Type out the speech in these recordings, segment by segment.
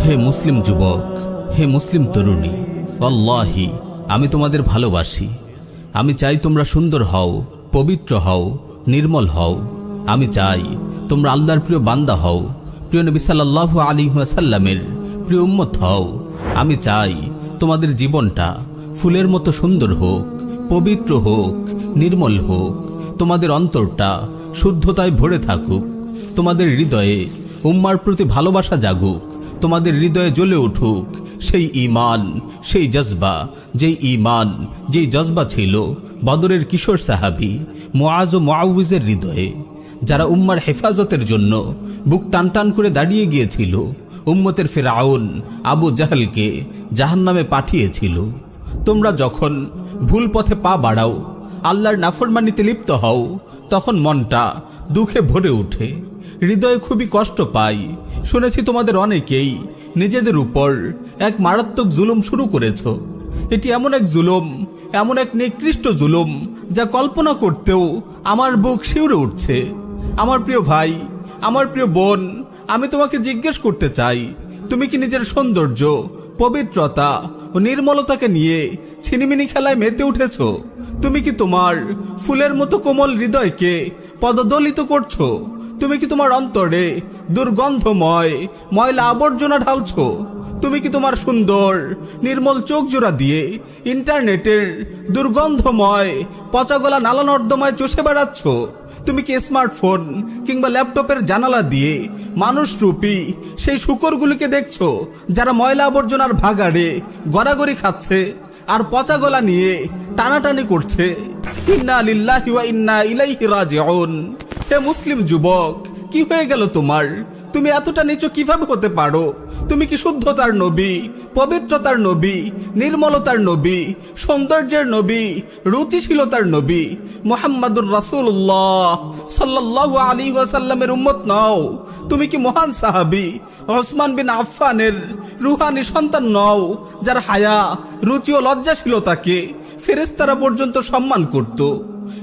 হে মুসলিম যুবক, হে মুসলিম তরুণী, আল্লাহি আমি তোমাদের ভালোবাসি। আমি চাই তোমরা সুন্দর হও, পবিত্র হও, নির্মল হও। আমি চাই তোমরা আল্লাহর প্রিয় বান্দা হও, প্রিয় নবী সাল্লাল্লাহু আলাইহি ওয়াসাল্লামের প্রিয় উম্মত হও। আমি চাই তোমাদের জীবনটা ফুলের মতো সুন্দর হোক, পবিত্র হোক, নির্মল হোক। তোমাদের অন্তরটা শুদ্ধতায় ভরে থাকুক, তোমাদের হৃদয়ে উম্মার প্রতি ভালোবাসা জাগুক, তোমাদের হৃদয়ে জ্বলে উঠুক সেই ঈমান, সেই জজবা, যেই জজবা ছিল বদরের কিশোর সাহাবী মুআজ ও মুআউযের হৃদয়ে, যারা উম্মার হেফাজতের জন্য বুক টানটান করে দাঁড়িয়ে গিয়েছিল, উম্মতের ফিরআউন আবু জাহলকে জাহান্নামে পাঠিয়েছিল। তোমরা যখন ভুল পথে পা বাড়াও, আল্লাহর নাফরমানিতে লিপ্ত হও, তখন মনটা দুঃখে ভরে ওঠে, হৃদয়ে খুবই কষ্ট পাই। শুনেছি তোমাদের অনেকেই নিজেদের উপর এক মারাত্মক জুলুম শুরু করেছ। এটি এমন এক জুলুম, এমন এক নিকৃষ্ট জুলুম, যা কল্পনা করতেও আমার বুক শিউরে উঠছে। আমার প্রিয় ভাই, আমার প্রিয় বোন, আমি তোমাকে জিজ্ঞেস করতে চাই, তুমি কি নিজের সৌন্দর্য, পবিত্রতা ও নির্মলতাকে নিয়ে ছিনিমিনি খেলায় মেতে উঠেছ? তুমি কি তোমার ফুলের মতো কোমল হৃদয়কে পদদলিত করছো? তুমি কি তোমার অন্তরে দুর্গন্ধময় ময়লা আবর্জনা ঢালছো? তুমি কি তোমার সুন্দর নির্মল চোখ জোড়া দিয়ে ইন্টারনেটের দুর্গন্ধময় পচাগলা নালা নর্দমায় চষে বেড়াচ্ছ? তুমি কি স্মার্টফোন কিংবা ল্যাপটপের জানালা দিয়ে মানুষরূপী সেই শূকরগুলিকে দেখছো, যারা ময়লা আবর্জনার ভাগাড়ে গড়াগড়ি খাচ্ছে আর পচাগলা নিয়ে টানাটানি করছে? ইন্না লিল্লাহি ওয়া ইন্না ইলাইহি রাজিউন। হে মুসলিম যুবক, কি হয়ে গেল তোমার? তুমি এতটা নিচু কিভাবে হতে পারো? তুমি কি শুদ্ধতার নবী, পবিত্রতার নবী, নির্মলতার নবী, সৌন্দর্যের নবী, রুচিশীলতার নবী মুহাম্মাদুর রাসূলুল্লাহ সাল্লাল্লাহু আলাইহি ওয়াসাল্লামের উম্মত নও? তুমি কি মহান সাহাবী ওসমান বিন আফফানের রুহানি সন্তান নও, যার হায়া, রুচি ও লজ্জাশীলতাকে ফেরেশতারা পর্যন্ত সম্মান করত?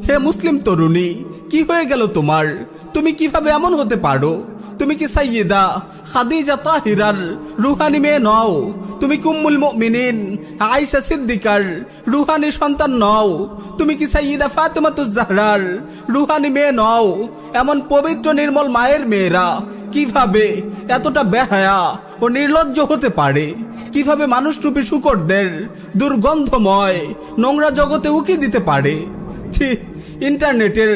হে মুসলিম তরুণী, কি হয়ে গেল তোমার? তুমি কিভাবে এমন হতে পারো? তুমি কি সাইয়্যিদা খাদিজা তাহিরার রুহানি মেয়ে নও? তুমি কি উম্মুল মুমিনিন আয়েশা সিদ্দিকার রুহানি সন্তান নও? তুমি কি সাইয়্যিদা ফাতেমাতুজ জাহরার রুহানি মেয়ে নও? এমন পবিত্র নির্মল মায়ের মেয়েরা কিভাবে এতটা বেহায়া ও নির্লজ্জ হতে পারে? কিভাবে মানুষরূপী শূকরদের দুর্গন্ধময় নোংরা জগতে উকি দিতে পারে? ছি, ইন্টারনেটের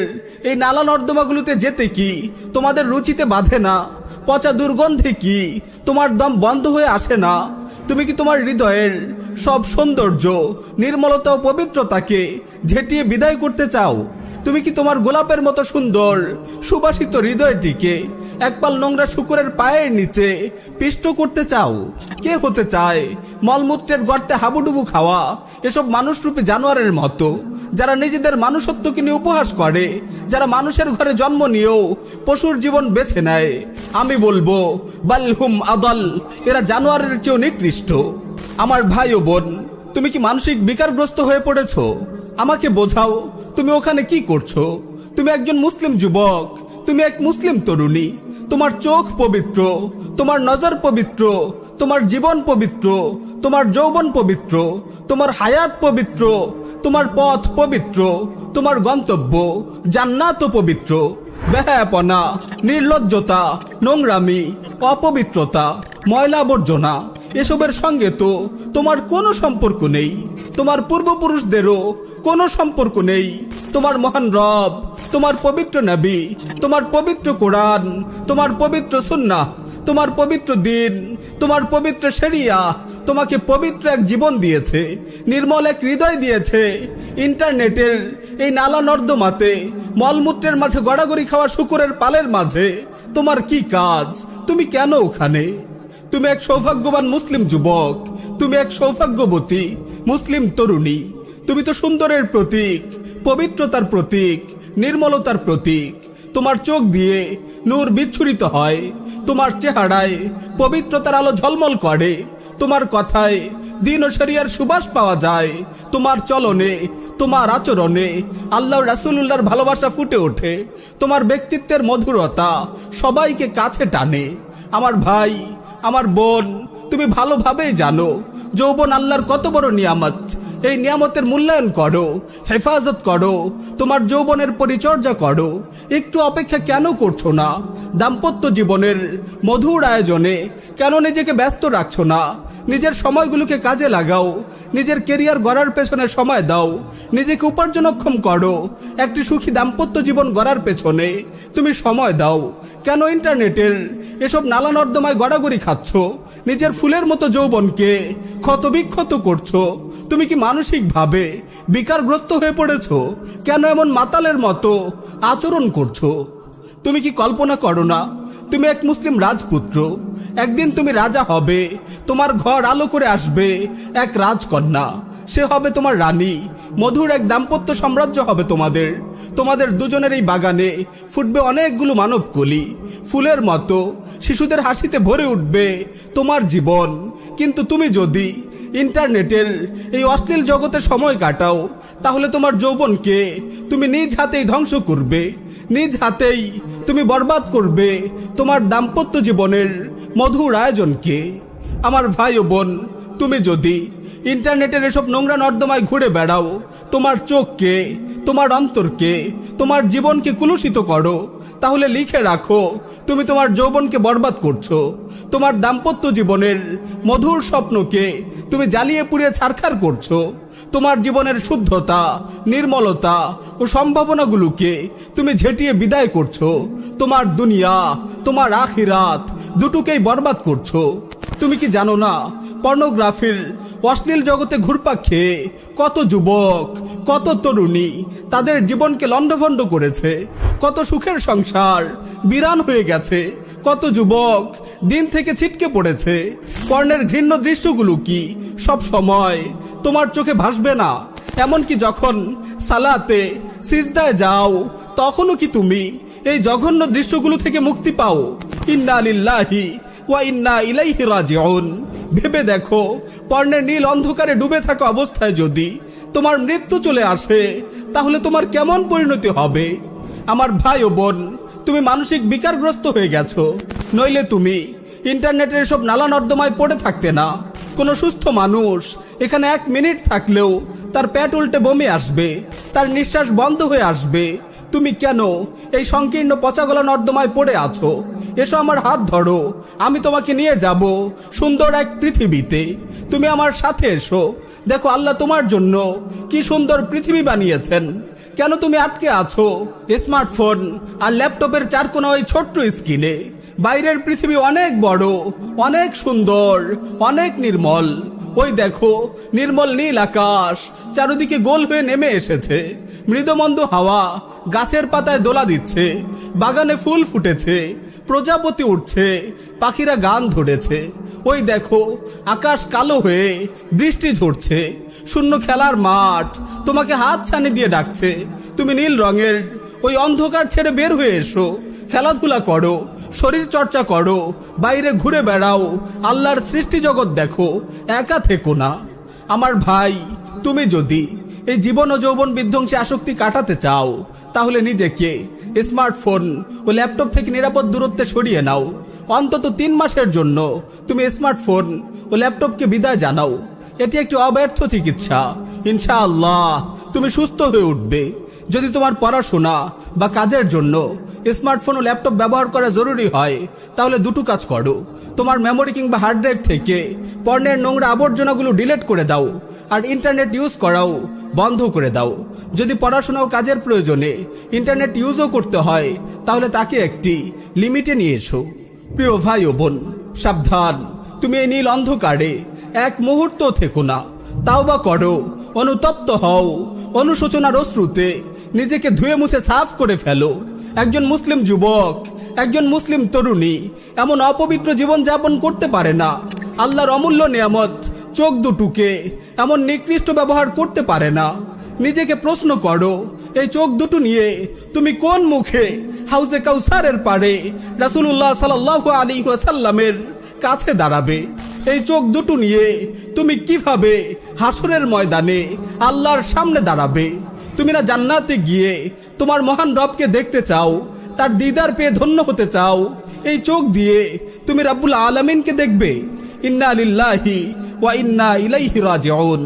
এই নালা নর্দমাগুলোতে যেতে কি তোমাদের রুচিতে বাঁধে না? পচা দুর্গন্ধে কি তোমার দম বন্ধ হয়ে আসে না? তুমি কি তোমার হৃদয়ের সব সৌন্দর্য, নির্মলতা ও পবিত্রতাকে ঝেঁটিয়ে বিদায় করতে চাও? তুমি কি তোমার গোলাপের মতো সুন্দর সুবাসিত হৃদয়টিকে একপাল নোংরা শূকরের পায়ের নিচে পিষ্ট করতে চাও? কে হতে চায় মলমূত্রের গর্তে হাবুডুবু খাওয়া এসব মানুষরূপী জানোয়ারের মতো, যারা নিজেদের মানুষত্বকে নিয়ে উপহাস করে, যারা মানুষের ঘরে জন্ম নিয়েও পশুর জীবন বেছে নেয়? আমি বলবো বালহুম আদাল, এরা জানোয়ারের চেয়েও নিকৃষ্ট। আমার ভাই ও বোন, তুমি কি মানসিক বিকারগ্রস্ত হয়ে পড়েছো? আমাকে বোঝাও, তুমি ওখানে কি করছো? তুমি একজন মুসলিম যুবক, তুমি এক মুসলিম তরুণী। তোমার চোখ পবিত্র, তোমার নজর পবিত্র, তোমার জীবন পবিত্র, তোমার যৌবন পবিত্র, তোমার হায়াত পবিত্র, তোমার পথ পবিত্র, তোমার গন্তব্য জান্নাতও পবিত্র। বেহায়াপনা, নির্লজ্জতা, নোংরামি, অপবিত্রতা, ময়লা আবর্জনা এসবের সঙ্গে তো তোমার কোনো সম্পর্ক নেই। তোমার পূর্বপুরুষদেরও কোনো সম্পর্ক নেই। তোমার মহান রব, তোমার পবিত্র নবী, তোমার পবিত্র কোরআন, তোমার পবিত্র সুন্নাহ, তোমার পবিত্র দিন, তোমার পবিত্র শরিয়া তোমাকে পবিত্র এক জীবন দিয়েছে, নির্মল এক হৃদয় দিয়েছে। ইন্টারনেটের এই নালা নর্দমাতে মলমূত্রের মাঝে গড়াগড়ি খাওয়া শূকরের পালের মাঝে তোমার কি কাজ? তুমি কেন ওখানে? তুমি এক সৌভাগ্যবান মুসলিম যুবক, তুমি এক সৌভাগ্যবতী মুসলিম তরুণী। তুমি তো সুন্দরের প্রতীক, পবিত্রতার প্রতীক, নির্মলতার প্রতীক। তোমার চোখ দিয়ে নূর বিচ্ছুরিত হয়, তোমার চেহারায় পবিত্রতার আলো ঝলমল করে, তোমার কথায় দিন ও শরিয়ার সুবাস পাওয়া যায়, তোমার চলনে, তোমার আচরণে আল্লাহ রাসূলুল্লাহর ভালোবাসা ফুটে ওঠে, তোমার ব্যক্তিত্বের মধুরতা সবাইকে কাছে টানে। আমার ভাই, আমার বোন, তুমি ভালোভাবেই জানো যৌবন আল্লাহর কত বড় নিয়ামত। এই নিয়ামতের মূল্যায়ন করো, হেফাজত করো, তোমার যৌবনের পরিচর্যা করো। একটু অপেক্ষা কেন করছো না? দাম্পত্য জীবনের মধুর আয়োজনে কেন নিজেকে ব্যস্ত রাখছো না? নিজের সময়গুলোকে কাজে লাগাও, নিজের কেরিয়ার গড়ার পেছনে সময় দাও, নিজেকে উপার্জনক্ষম করো। একটি সুখী দাম্পত্য জীবন গড়ার পেছনে তুমি সময় দাও। কেন ইন্টারনেটের এসব নালা নর্দমায় গড়াগড়ি খাচ্ছ? নিজের ফুলের মতো যৌবনকে ক্ষতবিক্ষত করছো। তুমি কি মানসিকভাবে বিকারগ্রস্ত হয়ে পড়েছো? কেন এমন মাতালের মতো আচরণ করছো? তুমি কি কল্পনা করো না তুমি এক মুসলিম রাজপুত্র? একদিন তুমি রাজা হবে, তোমার ঘর আলো করে আসবে এক রাজকন্যা, সে হবে তোমার রানী। মধুর এক দাম্পত্য সাম্রাজ্য হবে তোমাদের। তোমাদের দুজনের এই বাগানে ফুটবে অনেকগুলো মানবকলি, ফুলের মতো শিশুদের হাসিতে ভরে উঠবে তোমার জীবন। কিন্তু তুমি যদি ইন্টারনেটের এই অশ্লীল জগতে সময় কাটাও, তাহলে তোমার যৌবনকে তুমি নিজ হাতেই ধ্বংস করবে, নিজ হাতেই তুমি বরবাদ করবে তোমার দাম্পত্য জীবনের মধুর আয়োজনকে। আমার ভাই ও বোন, তুমি যদি ইন্টারনেটের এসব নোংরা নর্দমায় ঘুরে বেড়াও, তোমার চোখকে, তোমার অন্তরকে, তোমার জীবনকে কুলুষিত করো, তাহলে লিখে রাখো তুমি তোমার যৌবনকে বরবাদ করছো। তোমার দাম্পত্য জীবনের মধুর স্বপ্নকে তুমি জ্বালিয়ে পুড়িয়ে ছারখার করছো। তোমার জীবনের শুদ্ধতা, নির্মলতা ও সম্ভাবনাগুলোকে তুমি ঝেঁটিয়ে বিদায় করছো। তোমার দুনিয়া, তোমার আখিরাত দুটোকেই বরবাদ করছো। তুমি কি জানো না পর্নোগ্রাফির অশ্লীল জগতে ঘুরপাক খেয়ে কত যুবক, কত তরুণী তাদের জীবনকে লণ্ডভণ্ড করেছে? কত সুখের সংসার বিরান হয়ে গেছে, কত যুবক দিন থেকে ছিটকে পড়েছে। পর্নের ঘৃণ্য দৃশ্যগুলো কি সব সময় তোমার চোখে ভাসবে না? এমনকি যখন সালাতে সিজদায় যাও, তখনও কি তুমি এই জঘন্য দৃশ্যগুলো থেকে মুক্তি পাও? ইন্না লিল্লাহি ওয়া ইন্না ইলাইহি রাজিউন। ভেবে দেখো, পর্নের নীল অন্ধকারে ডুবে থাকা অবস্থায় যদি তোমার মৃত্যু চলে আসে, তাহলে তোমার কেমন পরিণতি হবে? আমার ভাই ও বোন, তুমি মানসিক বিকারগ্রস্ত হয়ে গেছো, নইলে তুমি ইন্টারনেটের এসব নালা নর্দমায় পড়ে থাকতে না। কোনো সুস্থ মানুষ এখানে 1 মিনিট থাকলেও তার পেট উল্টে বমি আসবে, তার নিঃশ্বাস বন্ধ হয়ে আসবে। তুমি কেন এই সংকীর্ণ পচাগলা নর্দমায় পড়ে আছো? এসো, আমার হাত ধরো, আমি তোমাকে নিয়ে যাব সুন্দর এক পৃথিবীতে। তুমি আমার সাথে এসো, দেখো আল্লাহ তোমার জন্য কি সুন্দর পৃথিবী বানিয়েছেন। কেন তুমি আটকে আছো স্মার্টফোন আর ল্যাপটপের চারকোনা ওই ছোট্ট স্ক্রিনে? বাইরের পৃথিবী অনেক বড়, অনেক সুন্দর, অনেক নির্মল। ওই দেখো নির্মল নীল আকাশ চারিদিকে গোল হয়ে নেমে এসেছে, মৃদুমন্দ হাওয়া গাছের পাতায় দোলা দিচ্ছে, বাগানে ফুল ফুটেছে, প্রজাপতি উঠছে, পাখিরা গান ধরেছে। ওই দেখো আকাশ কালো হয়ে বৃষ্টি ঝরছে, শূন্য খেলার মাঠ তোমাকে হাত ছানি দিয়ে ডাকছে। তুমি নীল রঙের ওই অন্ধকার ছেড়ে বের হয়ে এসো, খেলাধুলা করো, শরীর চর্চা করো, বাইরে ঘুরে বেড়াও, আল্লাহর সৃষ্টি জগৎ দেখো, একা থেকো না। আমার ভাই, তুমি যদি এই জীবন ও যৌবন বিধ্বংসী আসক্তি কাটাতে চাও, তাহলে নিজেকে স্মার্টফোন ও ল্যাপটপ থেকে নিরাপদ দূরত্বে সরিয়ে নাও। অন্তত 3 মাসের জন্য তুমি স্মার্টফোন ও ল্যাপটপকে বিদায় জানাও। এটি একটি অব্যর্থ চিকিৎসা। ইনশাআল্লাহ তুমি সুস্থ হয়ে উঠবে। যদি তোমার পড়াশোনা বা কাজের জন্য স্মার্টফোন ও ল্যাপটপ ব্যবহার করা জরুরি হয়, তাহলে দুটো কাজ করো। তোমার মেমোরি কিংবা হার্ড ড্রাইভ থেকে পর্নের নোংরা আবর্জনাগুলো ডিলিট করে দাও, আর ইন্টারনেট ইউজ করাও বন্ধ করে দাও। যদি পড়াশোনা ও কাজের প্রয়োজনে ইন্টারনেট ইউজও করতে হয়, তাহলে তাকে একটি লিমিটে নিয়ে এসো। প্রিয় ভাই ও বোন, সাবধান, তুমি এই নীল অন্ধকারে 1 মুহূর্ত থেকো না। তাওবা করো, অনুতপ্ত হও, অনুশোচনার অশ্রুতে নিজেকে ধুয়ে মুছে সাফ করে ফেলো। একজন মুসলিম যুবক, একজন মুসলিম তরুণী এমন অপবিত্র জীবন যাপন করতে পারে না। আল্লাহর অমূল্য নিয়ামত চোখ দুটোকে এমন নিকৃষ্ট ব্যবহার করতে পারে না। নিজেকে প্রশ্ন করো, এই চোখ দুটো নিয়ে তুমি কোন মুখে হাউজে কাউসারের পাড়ে রাসূলুল্লাহ সাল্লাল্লাহু আলাইহি ওয়াসাল্লামের কাছে দাঁড়াবে? এই চোখ দুটো নিয়ে তুমি কিভাবে হাসরের ময়দানে আল্লাহর সামনে দাঁড়াবে? তুমি না জান্নাতে গিয়ে তোমার মহান রবকে দেখতে চাও, তার দিদার পেয়ে ধন্য হতে চাও? এই চোখ দিয়ে তুমি রাব্বুল আলামিনকে দেখবে? ইন্না লিল্লাহি ওয়া ইন্না ইলাইহি রাজিউন।